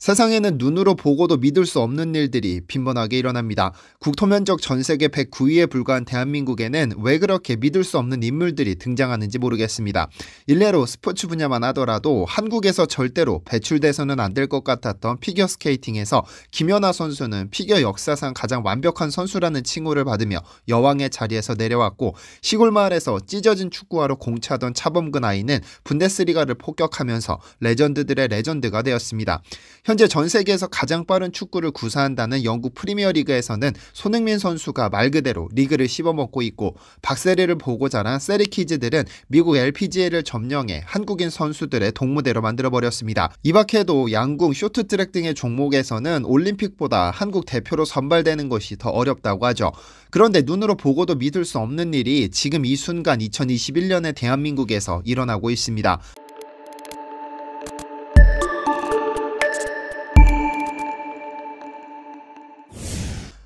세상에는 눈으로 보고도 믿을 수 없는 일들이 빈번하게 일어납니다. 국토면적 전세계 109위에 불과한 대한민국에는 왜 그렇게 믿을 수 없는 인물들이 등장하는지 모르겠습니다. 일례로 스포츠 분야만 하더라도 한국에서 절대로 배출돼서는 안 될 것 같았던 피겨스케이팅에서 김연아 선수는 피겨 역사상 가장 완벽한 선수라는 칭호를 받으며 여왕의 자리에서 내려왔고, 시골 마을에서 찢어진 축구화로 공차던 차범근 아이는 분데스리가를 폭격하면서 레전드들의 레전드가 되었습니다. 현재 전 세계에서 가장 빠른 축구를 구사한다는 영국 프리미어리그에서는 손흥민 선수가 말 그대로 리그를 씹어먹고 있고, 박세리를 보고 자란 세리키즈들은 미국 LPGA를 점령해 한국인 선수들의 동무대로 만들어버렸습니다. 이 밖에도 양궁, 쇼트트랙 등의 종목에서는 올림픽보다 한국 대표로 선발되는 것이 더 어렵다고 하죠. 그런데 눈으로 보고도 믿을 수 없는 일이 지금 이 순간 2021년의 대한민국에서 일어나고 있습니다.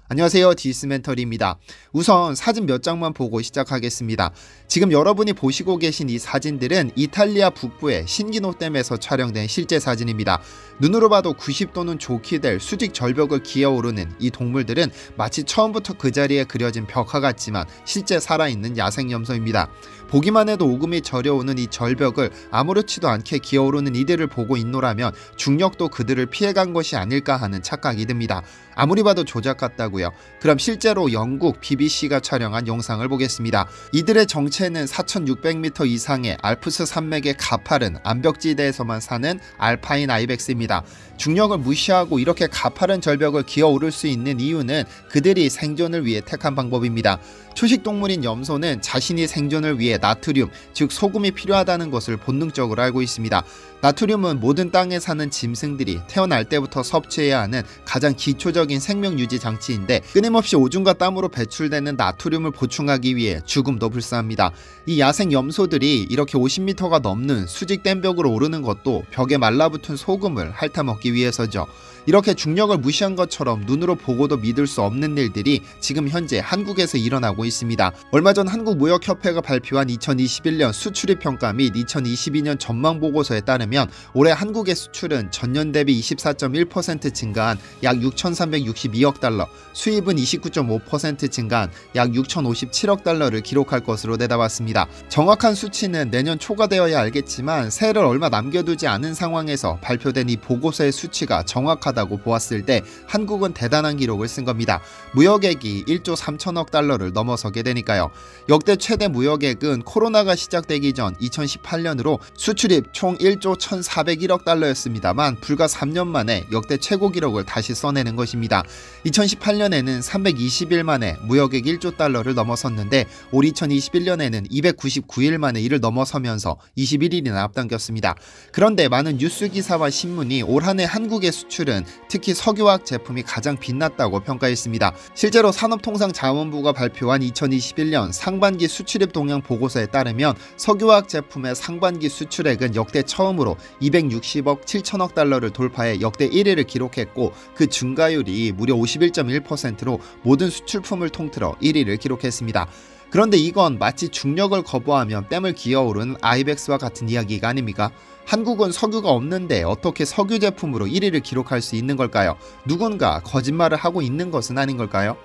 안녕하세요, 디스멘터리입니다. 우선 사진 몇 장만 보고 시작하겠습니다. 지금 여러분이 보시고 계신 이 사진들은 이탈리아 북부의 신기노댐에서 촬영된 실제 사진입니다. 눈으로 봐도 90도는 좋게 될 수직 절벽을 기어오르는 이 동물들은 마치 처음부터 그 자리에 그려진 벽화 같지만 실제 살아있는 야생염소입니다. 보기만 해도 오금이 저려오는 이 절벽을 아무렇지도 않게 기어오르는 이들을 보고 있노라면 중력도 그들을 피해간 것이 아닐까 하는 착각이 듭니다. 아무리 봐도 조작 같다고요. 그럼 실제로 영국 BBC가 촬영한 영상을 보겠습니다. 이들의 정체는 4600m 이상의 알프스 산맥의 가파른 암벽지대에서만 사는 알파인 아이벡스입니다. 중력을 무시하고 이렇게 가파른 절벽을 기어오를 수 있는 이유는 그들이 생존을 위해 택한 방법입니다. 초식동물인 염소는 자신이 생존을 위해 나트륨, 즉 소금이 필요하다는 것을 본능적으로 알고 있습니다. 나트륨은 모든 땅에 사는 짐승들이 태어날 때부터 섭취해야 하는 가장 기초적인 생명유지 장치인데, 끊임없이 오줌과 땀으로 배출되는 나트륨을 보충하기 위해 죽음도 불사합니다. 이 야생 염소들이 이렇게 50m가 넘는 수직된 벽으로 오르는 것도 벽에 말라붙은 소금을 핥아먹기 위해서죠. 이렇게 중력을 무시한 것처럼 눈으로 보고도 믿을 수 없는 일들이 지금 현재 한국에서 일어나고 있습니다. 얼마 전 한국무역협회가 발표한 2021년 수출입 평가 및 2022년 전망 보고서에 따르면 올해 한국의 수출은 전년 대비 24.1% 증가한 약 6,362억 달러, 수입은 29.5% 증가한 약 6,057억 달러를 기록할 것으로 내다봤습니다. 정확한 수치는 내년 초가 되어야 알겠지만 새해를 얼마 남겨두지 않은 상황에서 발표된 이 보고서의 수치가 정확하다고 보았을 때 한국은 대단한 기록을 쓴 겁니다. 무역액이 1조 3천억 달러를 넘어서게 되니까요. 역대 최대 무역액은 코로나가 시작되기 전 2018년으로 수출입 총 1조 1,401억 달러였습니다만 불과 3년 만에 역대 최고 기록을 다시 써내는 것입니다. 2018년에는 320일 만에 무역액 1조 달러를 넘어섰는데 올 2021년에는 299일 만에 이를 넘어서면서 21일이나 앞당겼습니다. 그런데 많은 뉴스 기사와 신문이 올 한 해 한국의 수출은 특히 석유화학 제품이 가장 빛났다고 평가했습니다. 실제로 산업통상자원부가 발표한 2021년 상반기 수출입 동향 보고서에 따르면 석유화학 제품의 상반기 수출액은 역대 처음으로 260억 7천억 달러를 돌파해 역대 1위를 기록했고, 그 증가율이 무려 51.1%로 모든 수출품을 통틀어 1위를 기록했습니다. 그런데 이건 마치 중력을 거부하면 뺨을 기어오른 아이벡스와 같은 이야기가 아닙니까? 한국은 석유가 없는데 어떻게 석유 제품으로 1위를 기록할 수 있는 걸까요? 누군가 거짓말을 하고 있는 것은 아닌 걸까요?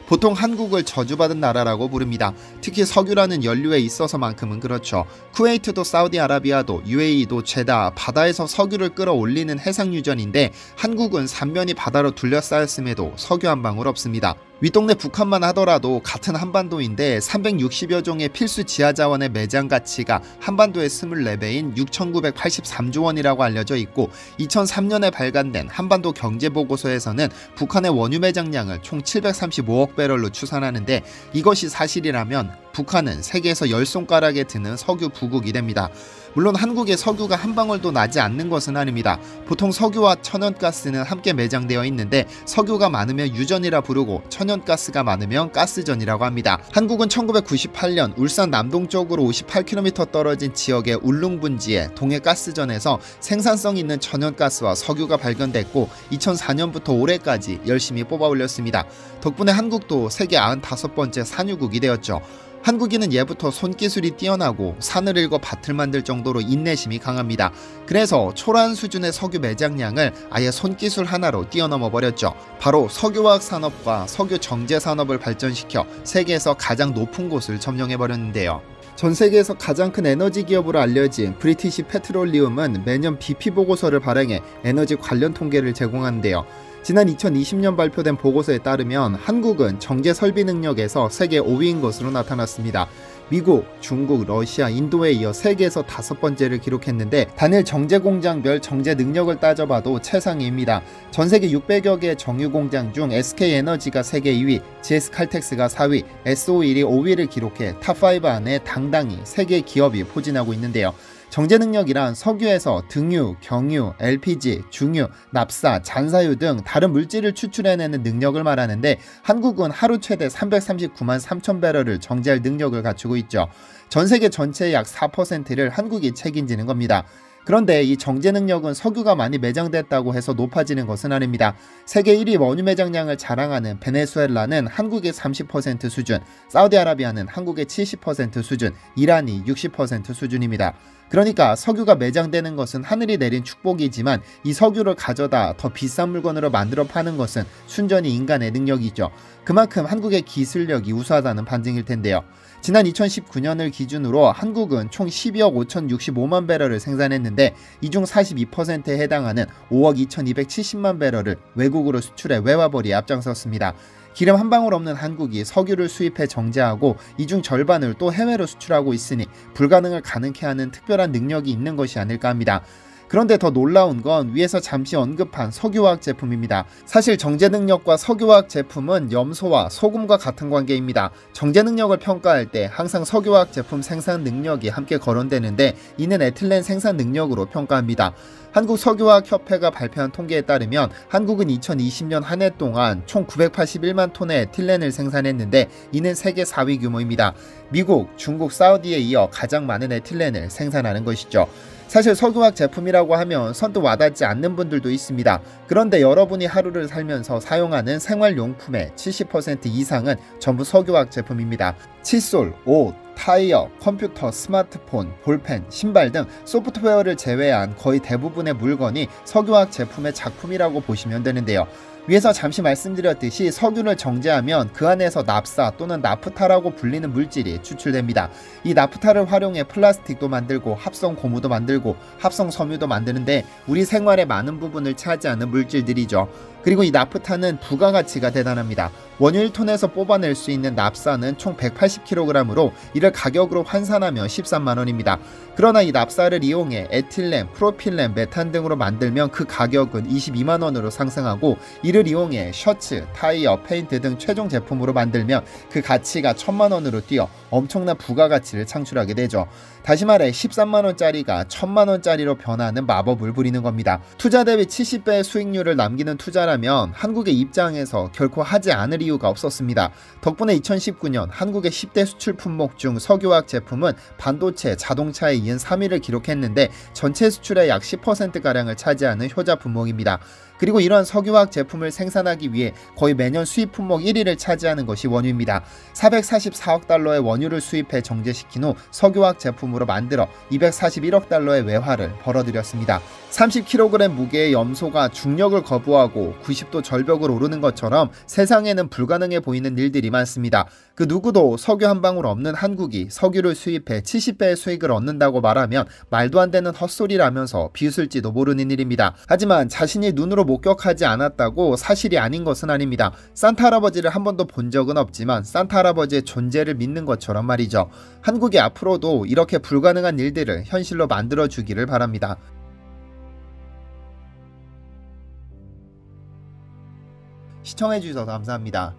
보통 한국을 저주받은 나라라고 부릅니다. 특히 석유라는 연료에 있어서만큼은 그렇죠. 쿠웨이트도 사우디아라비아도 UAE도 죄다 바다에서 석유를 끌어올리는 해상유전인데 한국은 삼면이 바다로 둘러싸였음에도 석유 한 방울 없습니다. 윗동네 북한만 하더라도 같은 한반도인데 360여 종의 필수 지하자원의 매장 가치가 한반도의 24배인 6,983조 원이라고 알려져 있고, 2003년에 발간된 한반도 경제보고서에서는 북한의 원유 매장량을 총 735억 배럴로 추산하는데, 이것이 사실이라면 북한은 세계에서 10손가락에 드는 석유 부국이 됩니다. 물론 한국에 석유가 한 방울도 나지 않는 것은 아닙니다. 보통 석유와 천연가스는 함께 매장되어 있는데 석유가 많으면 유전이라 부르고 천연가스가 많으면 가스전이라고 합니다. 한국은 1998년 울산 남동쪽으로 58km 떨어진 지역의 울릉분지의 동해가스전에서 생산성 있는 천연가스와 석유가 발견됐고 2004년부터 올해까지 열심히 뽑아 올렸습니다. 덕분에 한국도 세계 95번째 산유국이 되었죠. 한국인은 예부터 손기술이 뛰어나고 산을 긁어 밭을 만들 정도로 인내심이 강합니다. 그래서 초라한 수준의 석유 매장량을 아예 손기술 하나로 뛰어넘어 버렸죠. 바로 석유화학 산업과 석유 정제 산업을 발전시켜 세계에서 가장 높은 곳을 점령해 버렸는데요. 전 세계에서 가장 큰 에너지 기업으로 알려진 브리티시 페트롤리움은 매년 BP 보고서를 발행해 에너지 관련 통계를 제공하는데요. 지난 2020년 발표된 보고서에 따르면 한국은 정제 설비 능력에서 세계 5위인 것으로 나타났습니다. 미국, 중국, 러시아, 인도에 이어 세계에서 5번째를 기록했는데 단일 정제 공장별 정제 능력을 따져봐도 최상위입니다. 전 세계 600여 개의 정유 공장 중 SK에너지가 세계 2위, GS칼텍스가 4위, SO일이 5위를 기록해 탑5 안에 당당히 세계 기업이 포진하고 있는데요. 정제 능력이란 석유에서 등유, 경유, LPG, 중유, 납사, 잔사유 등 다른 물질을 추출해내는 능력을 말하는데 한국은 하루 최대 339만 3천 배럴을 정제할 능력을 갖추고 있죠. 전 세계 전체의 약 4%를 한국이 책임지는 겁니다. 그런데 이 정제 능력은 석유가 많이 매장됐다고 해서 높아지는 것은 아닙니다. 세계 1위 원유 매장량을 자랑하는 베네수엘라는 한국의 30% 수준, 사우디아라비아는 한국의 70% 수준, 이란이 60% 수준입니다. 그러니까 석유가 매장되는 것은 하늘이 내린 축복이지만 이 석유를 가져다 더 비싼 물건으로 만들어 파는 것은 순전히 인간의 능력이죠. 그만큼 한국의 기술력이 우수하다는 반증일 텐데요. 지난 2019년을 기준으로 한국은 총 12억 5,065만 배럴을 생산했는데 이 중 42%에 해당하는 5억 2,270만 배럴을 외국으로 수출해 외화벌이에 앞장섰습니다. 기름 한 방울 없는 한국이 석유를 수입해 정제하고 이 중 절반을 또 해외로 수출하고 있으니 불가능을 가능케 하는 특별한 능력이 있는 것이 아닐까 합니다. 그런데 더 놀라운 건 위에서 잠시 언급한 석유화학 제품입니다. 사실 정제 능력과 석유화학 제품은 염소와 소금과 같은 관계입니다. 정제 능력을 평가할 때 항상 석유화학 제품 생산 능력이 함께 거론되는데 이는 에틸렌 생산 능력으로 평가합니다. 한국석유화학협회가 발표한 통계에 따르면 한국은 2020년 한 해 동안 총 981만 톤의 에틸렌을 생산했는데 이는 세계 4위 규모입니다. 미국, 중국, 사우디에 이어 가장 많은 에틸렌을 생산하는 것이죠. 사실 석유화학 제품이라고 하면 선뜻 와닿지 않는 분들도 있습니다. 그런데 여러분이 하루를 살면서 사용하는 생활용품의 70% 이상은 전부 석유화학 제품입니다. 칫솔, 옷, 타이어, 컴퓨터, 스마트폰, 볼펜, 신발 등 소프트웨어를 제외한 거의 대부분의 물건이 석유화학 제품의 작품이라고 보시면 되는데요. 위에서 잠시 말씀드렸듯이 석유를 정제하면 그 안에서 납사 또는 나프타라고 불리는 물질이 추출됩니다. 이 나프타를 활용해 플라스틱도 만들고 합성 고무도 만들고 합성 섬유도 만드는데 우리 생활의 많은 부분을 차지하는 물질들이죠. 그리고 이 나프타는 부가가치가 대단합니다. 원유 1톤에서 뽑아낼 수 있는 납사는 총 180kg으로 이를 가격으로 환산하면 13만원입니다. 그러나 이 납사를 이용해 에틸렌, 프로필렌, 메탄 등으로 만들면 그 가격은 22만원으로 상승하고 이를 이용해 셔츠, 타이어, 페인트 등 최종 제품으로 만들면 그 가치가 1000만원으로 뛰어 엄청난 부가가치를 창출하게 되죠. 다시 말해 13만원짜리가 1000만원짜리로 변하는 마법을 부리는 겁니다. 투자 대비 70배의 수익률을 남기는 투자라면 한국의 입장에서 결코 하지 않을 이유가 없었습니다. 덕분에 2019년 한국의 10대 수출 품목 중 석유화학 제품은 반도체, 자동차에 이은 3위를 기록했는데 전체 수출의 약 10%가량을 차지하는 효자 품목입니다. 그리고 이러한 석유화학 제품을 생산하기 위해 거의 매년 수입 품목 1위를 차지하는 것이 원유입니다. 444억 달러의 원유를 수입해 정제시킨 후 석유화학 제품으로 만들어 241억 달러의 외화를 벌어들였습니다. 30kg 무게의 염소가 중력을 거부하고 90도 절벽을 오르는 것처럼 세상에는 불가능해 보이는 일들이 많습니다. 그 누구도 석유 한 방울 없는 한국이 석유를 수입해 70배의 수익을 얻는다고 말하면 말도 안 되는 헛소리라면서 비웃을지도 모르는 일입니다. 하지만 자신이 눈으로 목격하지 않았다고 사실이 아닌 것은 아닙니다. 산타 할아버지를 한 번도 본 적은 없지만 산타 할아버지의 존재를 믿는 것처럼 말이죠. 한국이 앞으로도 이렇게 불가능한 일들을 현실로 만들어주기를 바랍니다. 시청해주셔서 감사합니다.